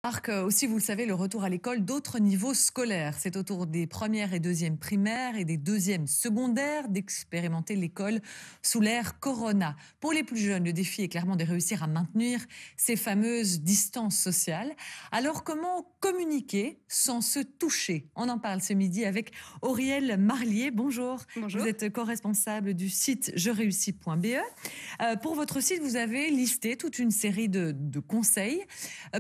Marque aussi, vous le savez, le retour à l'école d'autres niveaux scolaires. C'est au tour des premières et deuxièmes primaires et des deuxièmes secondaires d'expérimenter l'école sous l'ère Corona. Pour les plus jeunes, le défi est clairement de réussir à maintenir ces fameuses distances sociales. Alors, comment communiquer sans se toucher? On en parle ce midi avec Auriel Marlier. Bonjour. Vous Bonjour. êtes co-responsable du site jeréussis.be. Pour votre site, vous avez listé toute une série de conseils.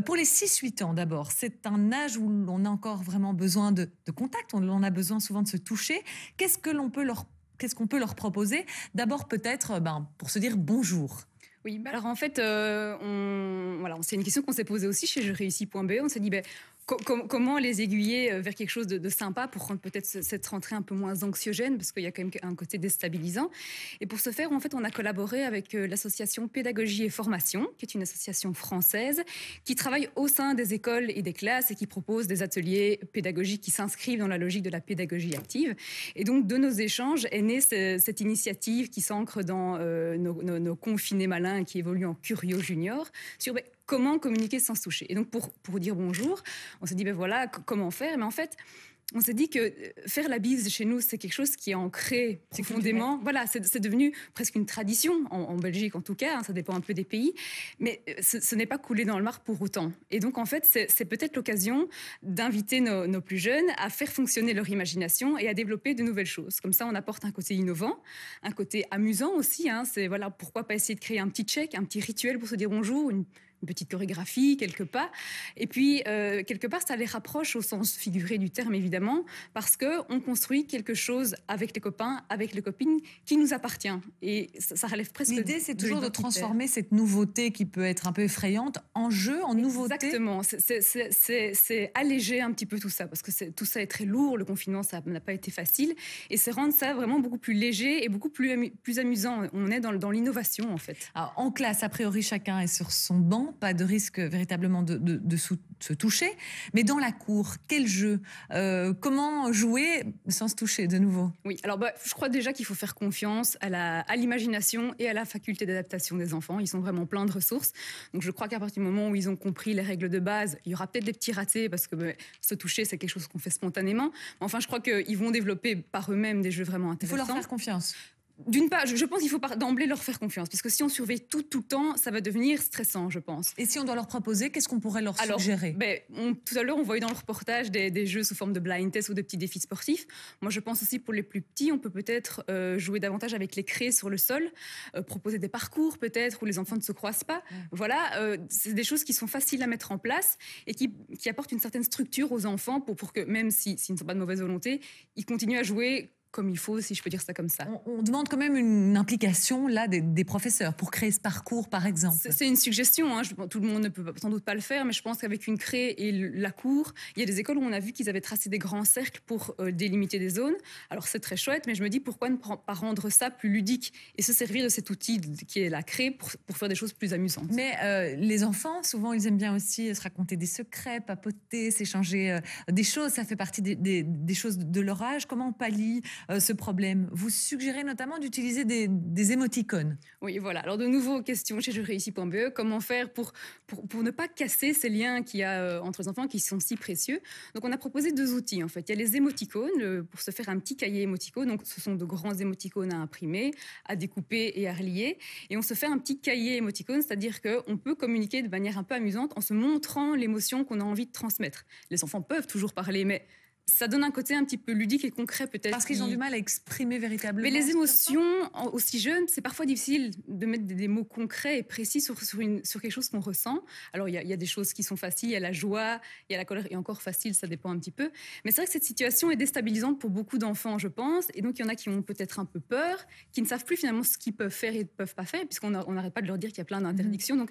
Pour les 6-8 ans d'abord, c'est un âge où l'on a encore vraiment besoin de contact, on a besoin souvent de se toucher. Qu'est-ce qu'on peut leur proposer? D'abord peut-être pour se dire bonjour. Oui, bah alors en fait, c'est une question qu'on s'est posée aussi chez jeréussis.be. On s'est dit, comment les aiguiller vers quelque chose de sympa pour rendre peut-être cette rentrée un peu moins anxiogène, parce qu'il y a quand même un côté déstabilisant. Et pour ce faire, en fait, on a collaboré avec l'association Pédagogie et Formation, qui est une association française, qui travaille au sein des écoles et des classes et qui propose des ateliers pédagogiques qui s'inscrivent dans la logique de la pédagogie active. Et donc, de nos échanges est née cette initiative qui s'ancre dans nos confinés malins qui évolue en Curio Junior, sur comment communiquer sans se toucher. Et donc, pour dire bonjour, on s'est dit, voilà, comment faire. Mais en fait, on s'est dit que faire la bise chez nous, c'est quelque chose qui est ancré profondément. Voilà, c'est devenu presque une tradition, en Belgique en tout cas, hein, ça dépend un peu des pays, mais ce n'est pas coulé dans le marbre pour autant. Et donc, en fait, c'est peut-être l'occasion d'inviter nos plus jeunes à faire fonctionner leur imagination et à développer de nouvelles choses. Comme ça, on apporte un côté innovant, un côté amusant aussi. Hein, c'est voilà, pourquoi pas essayer de créer un petit check, un petit rituel pour se dire bonjour, une petite chorégraphie, quelques pas. Et puis, quelque part, ça les rapproche au sens figuré du terme, évidemment, parce qu'on construit quelque chose avec les copains, avec les copines, qui nous appartient. Et ça relève presque L'idée, c'est toujours de l'identitaire. transformer cette nouveauté qui peut être un peu effrayante en jeu, en nouveauté. Exactement, c'est alléger un petit peu tout ça, parce que tout ça est très lourd, le confinement, ça n'a pas été facile, et c'est rendre ça vraiment beaucoup plus léger et beaucoup plus amusant. On est dans l'innovation, en fait. Alors, en classe, a priori, chacun est sur son banc, pas de risque véritablement de se toucher. Mais dans la cour, quel jeu? Comment jouer sans se toucher de nouveau? Oui, alors je crois déjà qu'il faut faire confiance à l'imagination et à la faculté d'adaptation des enfants. Ils sont vraiment pleins de ressources. Donc je crois qu'à partir du moment où ils ont compris les règles de base, il y aura peut-être des petits ratés parce que se toucher, c'est quelque chose qu'on fait spontanément. Enfin, je crois qu'ils vont développer par eux-mêmes des jeux vraiment Il faut intéressants. leur faire confiance. D'une part, je pense qu'il faut d'emblée leur faire confiance, parce que si on surveille tout le temps, ça va devenir stressant, je pense. Et si on doit leur proposer, qu'est-ce qu'on pourrait leur suggérer? Tout à l'heure, on voyait dans le reportage des jeux sous forme de blind test ou de petits défis sportifs. Moi, je pense aussi pour les plus petits, on peut peut-être jouer davantage avec les craies sur le sol, proposer des parcours peut-être où les enfants ne se croisent pas. Voilà, c'est des choses qui sont faciles à mettre en place et qui apportent une certaine structure aux enfants pour que, même s'ils ne sont pas de mauvaise volonté, ils continuent à jouer comme il faut, si je peux dire ça comme ça. On demande quand même une implication là des professeurs pour créer ce parcours, par exemple. C'est une suggestion, hein. Tout le monde ne peut sans doute pas le faire, mais je pense qu'avec une craie et la cour, il y a des écoles où on a vu qu'ils avaient tracé des grands cercles pour délimiter des zones. Alors c'est très chouette, mais je me dis pourquoi ne pas rendre ça plus ludique et se servir de cet outil qui est la craie pour faire des choses plus amusantes. Mais les enfants, souvent, ils aiment bien aussi se raconter des secrets, papoter, s'échanger des choses. Ça fait partie des choses de leur âge. Comment on pallie ce problème? Vous suggérez notamment d'utiliser des émoticônes. Oui, voilà. Alors, de nouveau, question chez jeréussis.be, comment faire pour ne pas casser ces liens qu'il y a entre les enfants qui sont si précieux. Donc, on a proposé deux outils, en fait. Il y a les émoticônes, pour se faire un petit cahier émoticône. Donc, ce sont de grands émoticônes à imprimer, à découper et à relier. Et on se fait un petit cahier émoticône, c'est-à-dire qu'on peut communiquer de manière un peu amusante en se montrant l'émotion qu'on a envie de transmettre. Les enfants peuvent toujours parler, mais ça donne un côté un petit peu ludique et concret peut-être. Parce qu'ils ont du mal à exprimer véritablement. Mais les émotions, aussi jeunes, c'est parfois difficile de mettre des mots concrets et précis sur quelque chose qu'on ressent. Alors, il y a des choses qui sont faciles, il y a la joie, il y a la colère, et encore facile, ça dépend un petit peu. Mais c'est vrai que cette situation est déstabilisante pour beaucoup d'enfants, je pense. Et donc, il y en a qui ont peut-être un peu peur, qui ne savent plus finalement ce qu'ils peuvent faire et ne peuvent pas faire, puisqu'on n'arrête pas de leur dire qu'il y a plein d'interdictions. Donc,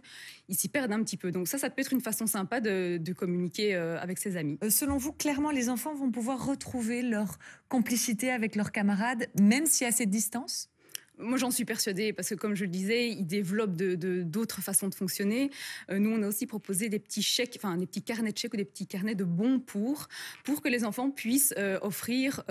ils s'y perdent un petit peu. Donc ça peut être une façon sympa de communiquer avec ses amis. Selon vous, clairement, les enfants vont pouvoir retrouver leur complicité avec leurs camarades, même s'il y a cette distance? Moi, j'en suis persuadée parce que, comme je le disais, ils développent d'autres façons de fonctionner. Nous, on a aussi proposé des petits chèques, enfin des petits carnets de chèques ou des petits carnets de bons pour que les enfants puissent offrir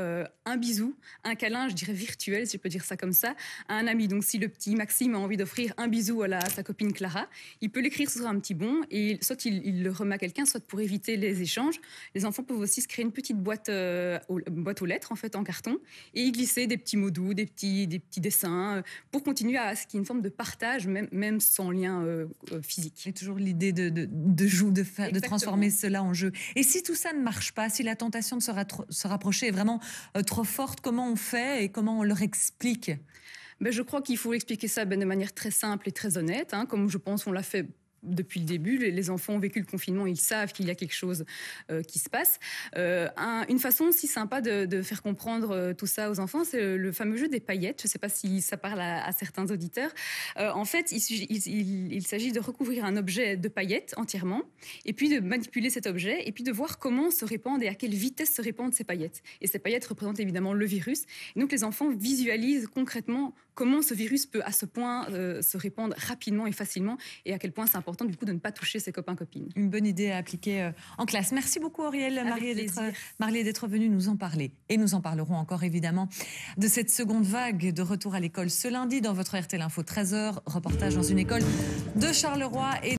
un bisou, un câlin, je dirais virtuel, si je peux dire ça comme ça, à un ami. Donc, si le petit Maxime a envie d'offrir un bisou à sa copine Clara, il peut l'écrire sur un petit bon et soit il le remet à quelqu'un, soit pour éviter les échanges. Les enfants peuvent aussi se créer une petite boîte, boîte aux lettres en fait en carton et y glisser des petits mots doux, des petits dessins pour continuer à ce qu'il y ait une forme de partage, même sans lien physique. C'est toujours l'idée de transformer cela en jeu. Et si tout ça ne marche pas, si la tentation de se rapprocher est vraiment trop forte, comment on fait et comment on leur explique? Ben, je crois qu'il faut expliquer ça de manière très simple et très honnête, hein, comme je pense on l'a fait depuis le début. Les enfants ont vécu le confinement, ils savent qu'il y a quelque chose qui se passe. Une façon aussi sympa de faire comprendre tout ça aux enfants, c'est le fameux jeu des paillettes. Je ne sais pas si ça parle à certains auditeurs. En fait, il s'agit de recouvrir un objet de paillettes entièrement, et puis de manipuler cet objet, et puis de voir comment se répandent et à quelle vitesse se répandent ces paillettes. Et ces paillettes représentent évidemment le virus. Et donc les enfants visualisent concrètement comment ce virus peut à ce point se répandre rapidement et facilement, et à quel point c'est important du coup de ne pas toucher ses copains-copines. Une bonne idée à appliquer en classe. Merci beaucoup Auriel Marlier d'être venue nous en parler. Et nous en parlerons encore évidemment de cette seconde vague de retour à l'école ce lundi dans votre RTL Info 13h. Reportage dans une école de Charleroi et